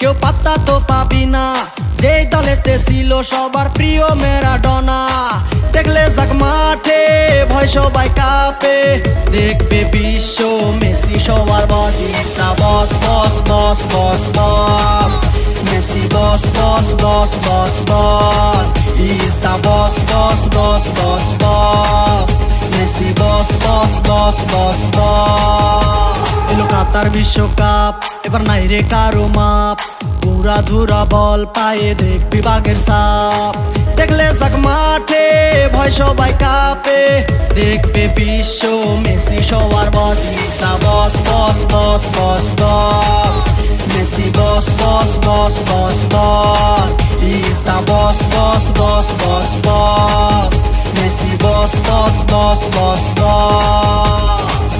কেউ পাত্তা তো পাবি না, যেই দলেতে ছিল সবার প্রিয় ম্যারাডোনা। দেখলে যাক মাঠে ভয় সবাই কাঁপে, দেখবে বিশ্ব মেসি সবার boss. Is the boss boss boss boss boss, Messi boss boss boss boss boss. Is the boss boss boss boss boss, Messi boss boss boss boss boss. এলো কাতার বিশ্বকাপ, এবার নাই রে কারো মাপ, পুরা ধুরা বল পায়ে দেখবি বাঘের সাপ। দেখলে যাক মাঠে ভয় সবাই কাঁপে, দেখবে বিশ্ব মেসি সবার boss. Is the boss boss boss boss boss, Messi boss boss boss boss boss. Is the boss boss boss boss boss, Messi boss boss boss boss boss.